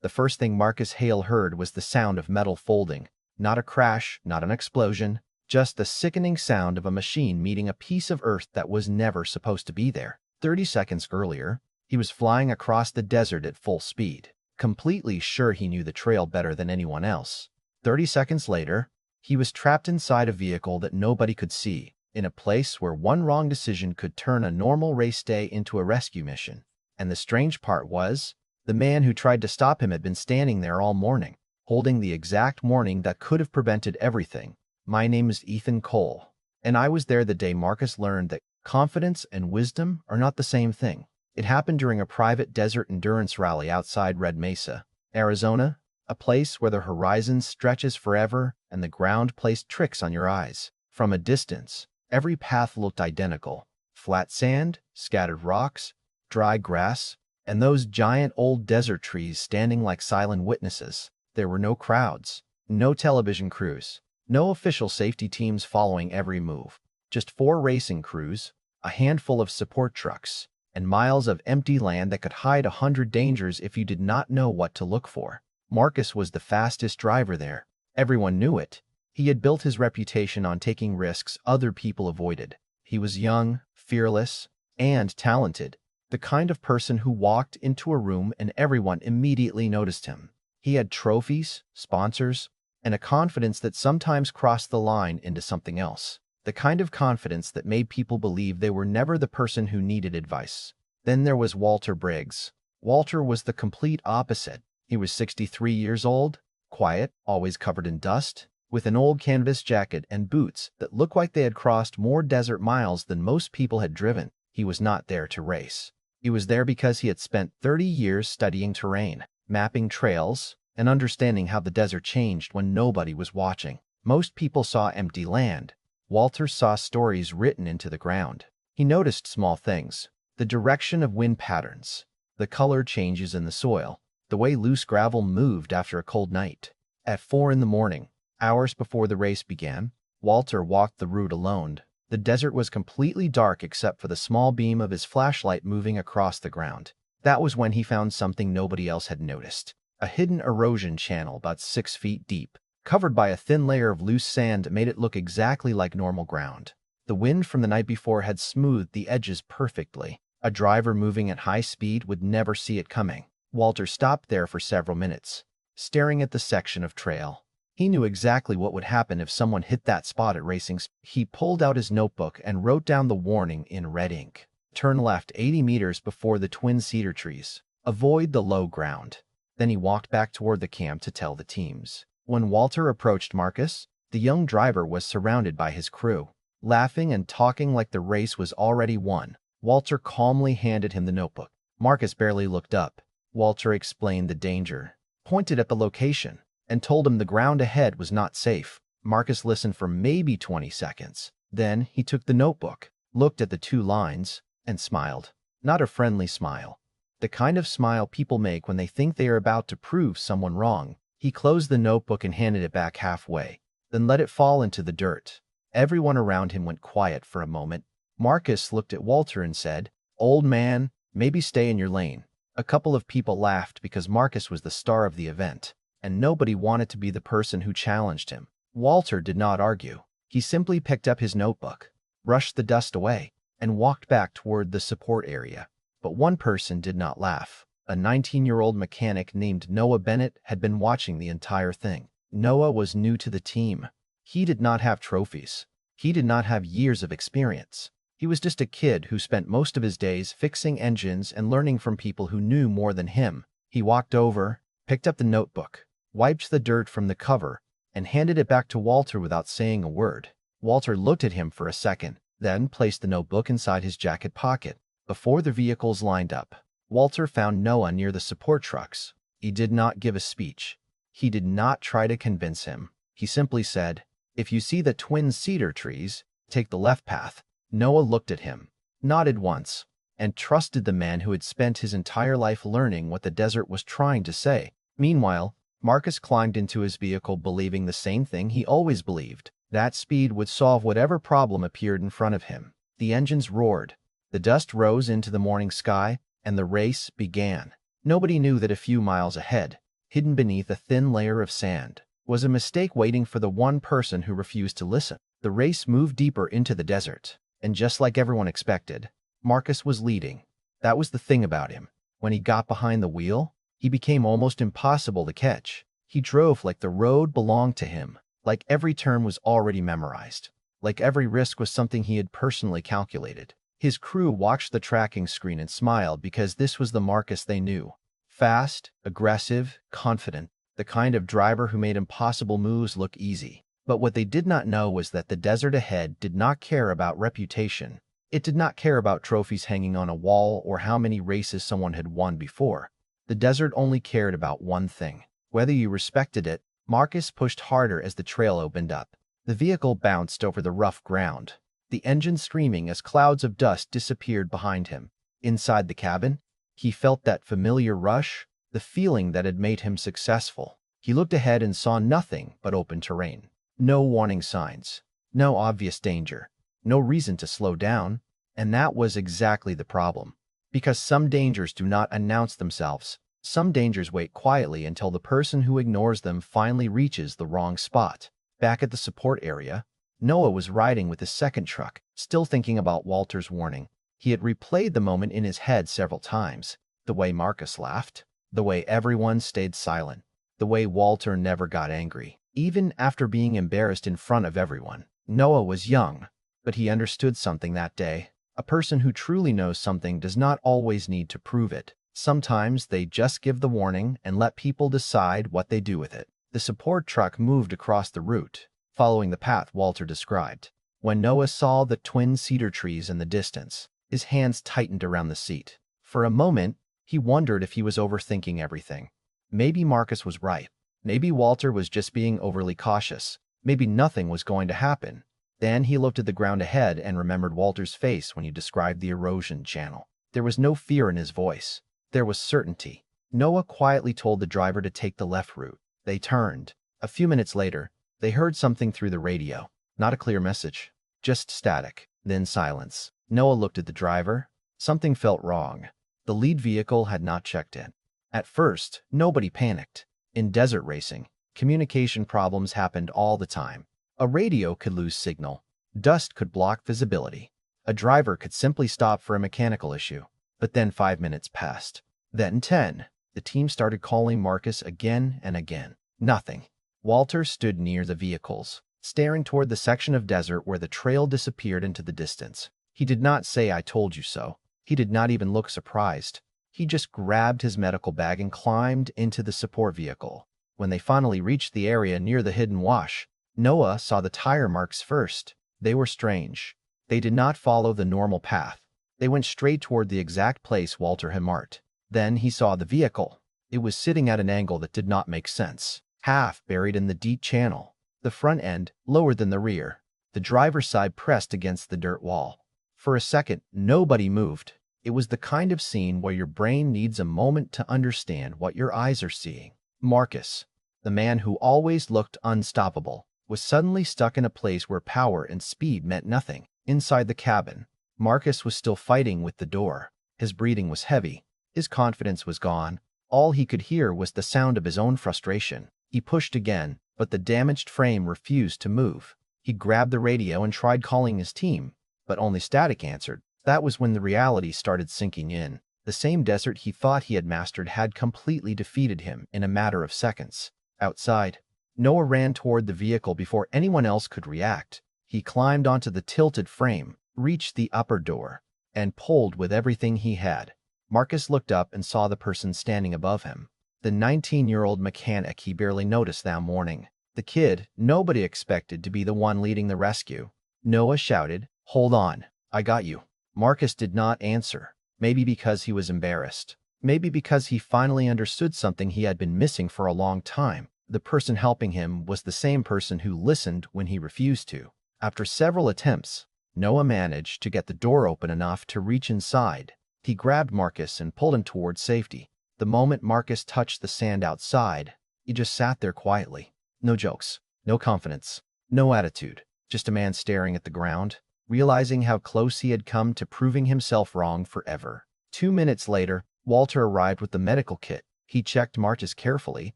The first thing Marcus Hale heard was the sound of metal folding. Not a crash, not an explosion, just the sickening sound of a machine meeting a piece of earth that was never supposed to be there. 30 seconds earlier, he was flying across the desert at full speed, completely sure he knew the trail better than anyone else. 30 seconds later, he was trapped inside a vehicle that nobody could see, in a place where one wrong decision could turn a normal race day into a rescue mission. And the strange part was, the man who tried to stop him had been standing there all morning, holding the exact warning that could have prevented everything. My name is Ethan Cole, and I was there the day Marcus learned that confidence and wisdom are not the same thing. It happened during a private desert endurance rally outside Red Mesa, Arizona, a place where the horizon stretches forever and the ground plays tricks on your eyes. From a distance, every path looked identical: flat sand, scattered rocks, dry grass, and those giant old desert trees standing like silent witnesses. There were no crowds, no television crews, no official safety teams following every move. Just 4 racing crews, a handful of support trucks, and miles of empty land that could hide 100 dangers if you did not know what to look for. Marcus was the fastest driver there. Everyone knew it. He had built his reputation on taking risks other people avoided. He was young, fearless, and talented, the kind of person who walked into a room and everyone immediately noticed him. He had trophies, sponsors, and a confidence that sometimes crossed the line into something else. The kind of confidence that made people believe they were never the person who needed advice. Then there was Walter Briggs. Walter was the complete opposite. He was 63 years old, quiet, always covered in dust, with an old canvas jacket and boots that looked like they had crossed more desert miles than most people had driven. He was not there to race. He was there because he had spent 30 years studying terrain, mapping trails, and understanding how the desert changed when nobody was watching. Most people saw empty land. Walter saw stories written into the ground. He noticed small things: the direction of wind patterns, the color changes in the soil, the way loose gravel moved after a cold night. At 4 in the morning, hours before the race began, Walter walked the route alone. The desert was completely dark except for the small beam of his flashlight moving across the ground. That was when he found something nobody else had noticed: a hidden erosion channel about 6 feet deep, covered by a thin layer of loose sand that made it look exactly like normal ground. The wind from the night before had smoothed the edges perfectly. A driver moving at high speed would never see it coming. Walter stopped there for several minutes, staring at the section of trail. He knew exactly what would happen if someone hit that spot at racing speed. He pulled out his notebook and wrote down the warning in red ink. Turn left 80 meters before the twin cedar trees. Avoid the low ground. Then he walked back toward the camp to tell the teams. When Walter approached Marcus, the young driver was surrounded by his crew, laughing and talking like the race was already won. Walter calmly handed him the notebook. Marcus barely looked up. Walter explained the danger, pointed at the location, and told him the ground ahead was not safe. Marcus listened for maybe 20 seconds. Then he took the notebook, looked at the 2 lines, and smiled. Not a friendly smile. The kind of smile people make when they think they are about to prove someone wrong. He closed the notebook and handed it back halfway, then let it fall into the dirt. Everyone around him went quiet for a moment. Marcus looked at Walter and said, "Old man, maybe stay in your lane." A couple of people laughed because Marcus was the star of the event, and nobody wanted to be the person who challenged him. Walter did not argue. He simply picked up his notebook, brushed the dust away, and walked back toward the support area. But one person did not laugh. A 19-year-old mechanic named Noah Bennett had been watching the entire thing. Noah was new to the team. He did not have trophies. He did not have years of experience. He was just a kid who spent most of his days fixing engines and learning from people who knew more than him. He walked over, picked up the notebook, wiped the dirt from the cover, and handed it back to Walter without saying a word. Walter looked at him for a second, then placed the notebook inside his jacket pocket. Before the vehicles lined up, Walter found Noah near the support trucks. He did not give a speech. He did not try to convince him. He simply said, "If you see the twin cedar trees, take the left path." Noah looked at him, nodded once, and trusted the man who had spent his entire life learning what the desert was trying to say. Meanwhile, Marcus climbed into his vehicle believing the same thing he always believed: that speed would solve whatever problem appeared in front of him. The engines roared, the dust rose into the morning sky, and the race began. Nobody knew that a few miles ahead, hidden beneath a thin layer of sand, was a mistake waiting for the one person who refused to listen. The race moved deeper into the desert, and just like everyone expected, Marcus was leading. That was the thing about him. When he got behind the wheel, he became almost impossible to catch. He drove like the road belonged to him, like every turn was already memorized, like every risk was something he had personally calculated. His crew watched the tracking screen and smiled because this was the Marcus they knew. Fast, aggressive, confident, the kind of driver who made impossible moves look easy. But what they did not know was that the desert ahead did not care about reputation. It did not care about trophies hanging on a wall or how many races someone had won before. The desert only cared about one thing: whether you respected it. Marcus pushed harder as the trail opened up. The vehicle bounced over the rough ground, the engine screaming as clouds of dust disappeared behind him. Inside the cabin, he felt that familiar rush, the feeling that had made him successful. He looked ahead and saw nothing but open terrain. No warning signs, no obvious danger, no reason to slow down. And that was exactly the problem. Because some dangers do not announce themselves. Some dangers wait quietly until the person who ignores them finally reaches the wrong spot. Back at the support area, Noah was riding with his second truck, still thinking about Walter's warning. He had replayed the moment in his head several times. The way Marcus laughed, the way everyone stayed silent, the way Walter never got angry, even after being embarrassed in front of everyone. Noah was young, but he understood something that day. A person who truly knows something does not always need to prove it. Sometimes they just give the warning and let people decide what they do with it. The support truck moved across the route, following the path Walter described. When Noah saw the twin cedar trees in the distance, his hands tightened around the seat. For a moment, he wondered if he was overthinking everything. Maybe Marcus was right. Maybe Walter was just being overly cautious. Maybe nothing was going to happen. Then he looked at the ground ahead and remembered Walter's face when he described the erosion channel. There was no fear in his voice. There was certainty. Noah quietly told the driver to take the left route. They turned. A few minutes later, they heard something through the radio. Not a clear message, just static, then silence. Noah looked at the driver. Something felt wrong. The lead vehicle had not checked in. At first, nobody panicked. In desert racing, communication problems happened all the time. A radio could lose signal. Dust could block visibility. A driver could simply stop for a mechanical issue. But then 5 minutes passed. Then 10. The team started calling Marcus again and again. Nothing. Walter stood near the vehicles, staring toward the section of desert where the trail disappeared into the distance. He did not say, "I told you so." He did not even look surprised. He just grabbed his medical bag and climbed into the support vehicle. When they finally reached the area near the hidden wash, Noah saw the tire marks first. They were strange. They did not follow the normal path. They went straight toward the exact place Walter had marked. Then he saw the vehicle. It was sitting at an angle that did not make sense. Half buried in the deep channel. The front end lower than the rear. The driver's side pressed against the dirt wall. For a second, nobody moved. It was the kind of scene where your brain needs a moment to understand what your eyes are seeing. Marcus, the man who always looked unstoppable, was suddenly stuck in a place where power and speed meant nothing. Inside the cabin, Marcus was still fighting with the door. His breathing was heavy. His confidence was gone. All he could hear was the sound of his own frustration. He pushed again, but the damaged frame refused to move. He grabbed the radio and tried calling his team, but only static answered. That was when the reality started sinking in. The same desert he thought he had mastered had completely defeated him in a matter of seconds. Outside, Noah ran toward the vehicle before anyone else could react. He climbed onto the tilted frame, reached the upper door, and pulled with everything he had. Marcus looked up and saw the person standing above him. The 19-year-old mechanic he barely noticed that morning. The kid nobody expected to be the one leading the rescue. Noah shouted, "Hold on, I got you." Marcus did not answer. Maybe because he was embarrassed. Maybe because he finally understood something he had been missing for a long time. The person helping him was the same person who listened when he refused to. After several attempts, Noah managed to get the door open enough to reach inside. He grabbed Marcus and pulled him towards safety. The moment Marcus touched the sand outside, he just sat there quietly. No jokes, no confidence, no attitude, just a man staring at the ground, realizing how close he had come to proving himself wrong forever. 2 minutes later, Walter arrived with the medical kit. He checked Marcus carefully,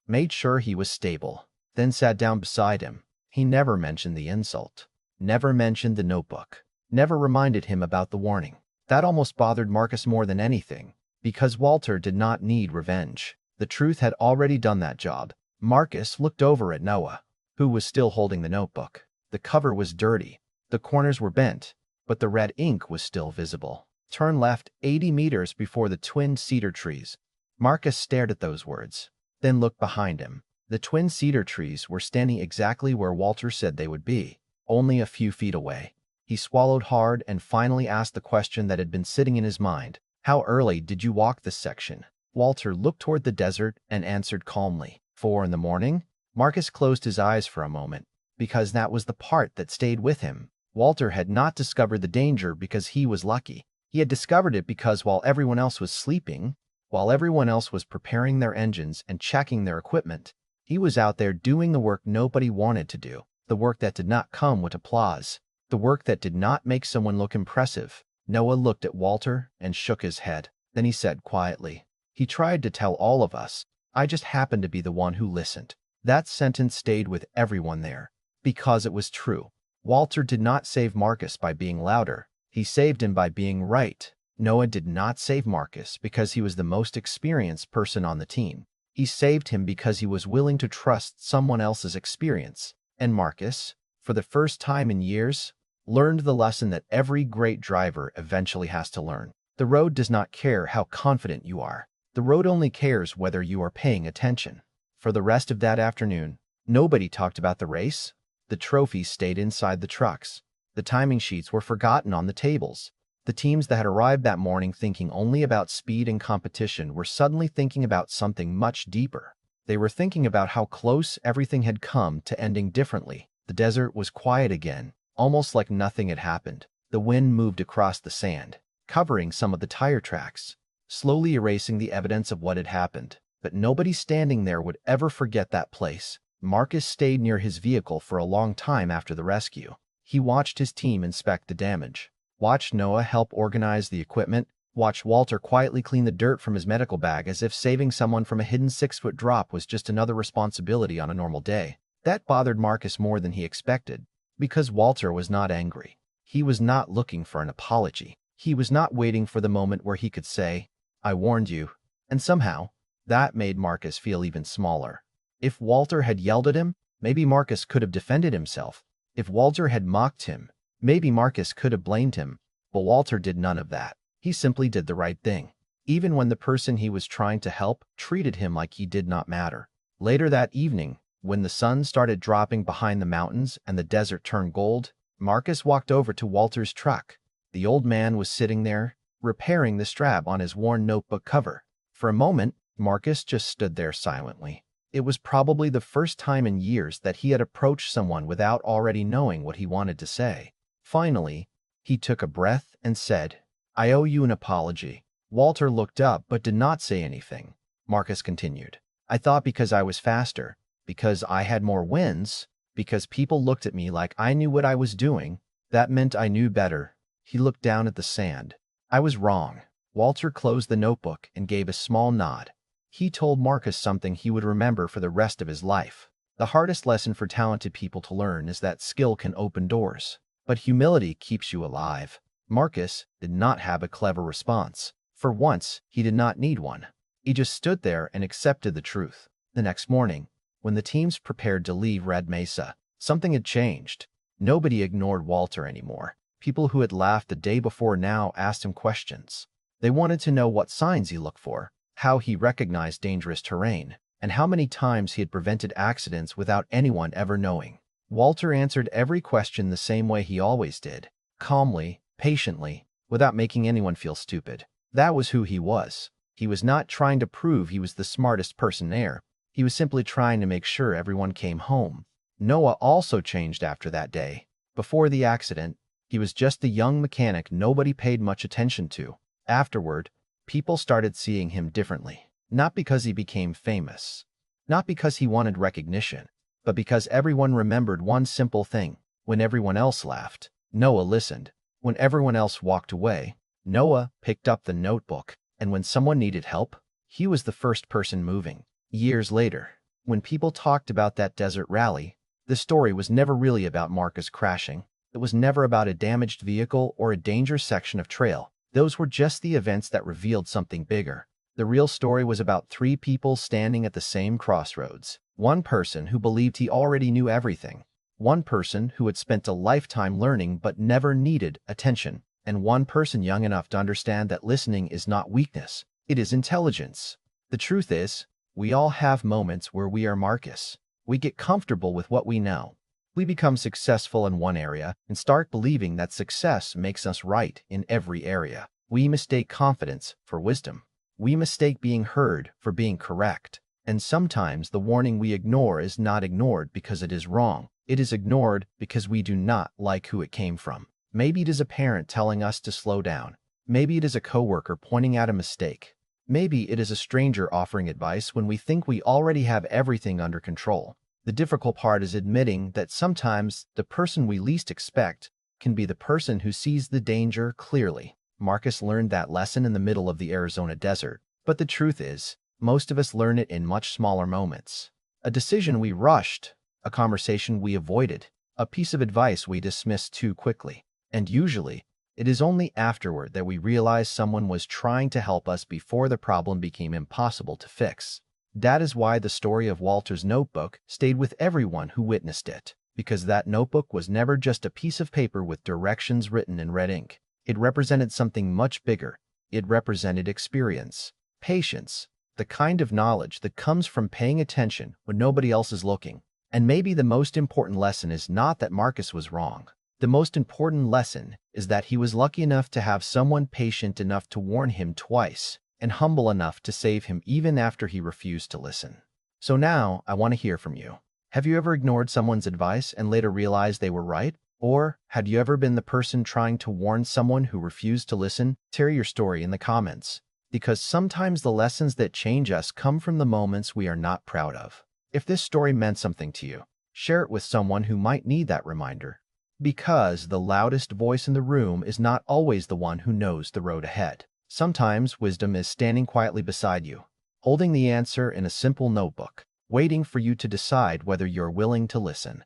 made sure he was stable, then sat down beside him. He never mentioned the insult, never mentioned the notebook, never reminded him about the warning. That almost bothered Marcus more than anything, because Walter did not need revenge. The truth had already done that job. Marcus looked over at Noah, who was still holding the notebook. The cover was dirty, the corners were bent, but the red ink was still visible. Turn left 80 meters before the twin cedar trees. Marcus stared at those words, then looked behind him. The twin cedar trees were standing exactly where Walter said they would be, only a few feet away. He swallowed hard and finally asked the question that had been sitting in his mind. How early did you walk this section? Walter looked toward the desert and answered calmly. 4 in the morning? Marcus closed his eyes for a moment, because that was the part that stayed with him. Walter had not discovered the danger because he was lucky. He had discovered it because while everyone else was sleeping, while everyone else was preparing their engines and checking their equipment, he was out there doing the work nobody wanted to do, the work that did not come with applause, the work that did not make someone look impressive. Noah looked at Walter and shook his head. Then he said quietly, "He tried to tell all of us. I just happened to be the one who listened." That sentence stayed with everyone there, because it was true. Walter did not save Marcus by being louder. He saved him by being right. Noah did not save Marcus because he was the most experienced person on the team. He saved him because he was willing to trust someone else's experience. And Marcus, for the first time in years, learned the lesson that every great driver eventually has to learn. The road does not care how confident you are. The road only cares whether you are paying attention. For the rest of that afternoon, nobody talked about the race. The trophies stayed inside the trucks. The timing sheets were forgotten on the tables. The teams that had arrived that morning thinking only about speed and competition were suddenly thinking about something much deeper. They were thinking about how close everything had come to ending differently. The desert was quiet again, almost like nothing had happened. The wind moved across the sand, covering some of the tire tracks, slowly erasing the evidence of what had happened. But nobody standing there would ever forget that place. Marcus stayed near his vehicle for a long time after the rescue. He watched his team inspect the damage, watched Noah help organize the equipment, watched Walter quietly clean the dirt from his medical bag as if saving someone from a hidden 6-foot drop was just another responsibility on a normal day. That bothered Marcus more than he expected, because Walter was not angry. He was not looking for an apology. He was not waiting for the moment where he could say, "I warned you." And somehow, that made Marcus feel even smaller. If Walter had yelled at him, maybe Marcus could have defended himself. If Walter had mocked him, maybe Marcus could have blamed him. But Walter did none of that. He simply did the right thing, even when the person he was trying to help treated him like he did not matter. Later that evening, when the sun started dropping behind the mountains and the desert turned gold, Marcus walked over to Walter's truck. The old man was sitting there, repairing the strap on his worn notebook cover. For a moment, Marcus just stood there silently. It was probably the first time in years that he had approached someone without already knowing what he wanted to say. Finally, he took a breath and said, "I owe you an apology." Walter looked up but did not say anything. Marcus continued, "I thought because I was faster, because I had more wins, because people looked at me like I knew what I was doing, that meant I knew better." He looked down at the sand. "I was wrong." Walter closed the notebook and gave a small nod. He told Marcus something he would remember for the rest of his life. The hardest lesson for talented people to learn is that skill can open doors, but humility keeps you alive. Marcus did not have a clever response. For once, he did not need one. He just stood there and accepted the truth. The next morning, when the teams prepared to leave Red Mesa, something had changed. Nobody ignored Walter anymore. People who had laughed the day before now asked him questions. They wanted to know what signs he looked for, how he recognized dangerous terrain, and how many times he had prevented accidents without anyone ever knowing. Walter answered every question the same way he always did, calmly, patiently, without making anyone feel stupid. That was who he was. He was not trying to prove he was the smartest person there. He was simply trying to make sure everyone came home. Noah also changed after that day. Before the accident, he was just a young mechanic nobody paid much attention to. Afterward, people started seeing him differently. Not because he became famous, not because he wanted recognition, but because everyone remembered one simple thing. When everyone else laughed, Noah listened. When everyone else walked away, Noah picked up the notebook. And when someone needed help, He was the first person moving. Years later, when people talked about that desert rally, the story was never really about Marcus crashing. It was never about a damaged vehicle or a dangerous section of trail. Those were just the events that revealed something bigger. The real story was about three people standing at the same crossroads. One person who believed he already knew everything. One person who had spent a lifetime learning but never needed attention. And one person young enough to understand that listening is not weakness. It is intelligence. The truth is, we all have moments where we are Marcus. We get comfortable with what we know. We become successful in one area and start believing that success makes us right in every area. We mistake confidence for wisdom. We mistake being heard for being correct. And sometimes the warning we ignore is not ignored because it is wrong. It is ignored because we do not like who it came from. Maybe it is a parent telling us to slow down. Maybe it is a coworker pointing out a mistake. Maybe it is a stranger offering advice when we think we already have everything under control. The difficult part is admitting that sometimes the person we least expect can be the person who sees the danger clearly. Marcus learned that lesson in the middle of the Arizona desert. But the truth is, most of us learn it in much smaller moments. A decision we rushed, a conversation we avoided, a piece of advice we dismissed too quickly. And usually, it is only afterward that we realize someone was trying to help us before the problem became impossible to fix. That is why the story of Walter's notebook stayed with everyone who witnessed it, because that notebook was never just a piece of paper with directions written in red ink. It represented something much bigger. It represented experience, patience, the kind of knowledge that comes from paying attention when nobody else is looking. And maybe the most important lesson is not that Marcus was wrong. The most important lesson is that he was lucky enough to have someone patient enough to warn him twice, and humble enough to save him even after he refused to listen. So now, I want to hear from you. Have you ever ignored someone's advice and later realized they were right? Or had you ever been the person trying to warn someone who refused to listen? Share your story in the comments, because sometimes the lessons that change us come from the moments we are not proud of. If this story meant something to you, share it with someone who might need that reminder. Because the loudest voice in the room is not always the one who knows the road ahead. Sometimes wisdom is standing quietly beside you, holding the answer in a simple notebook, waiting for you to decide whether you're willing to listen.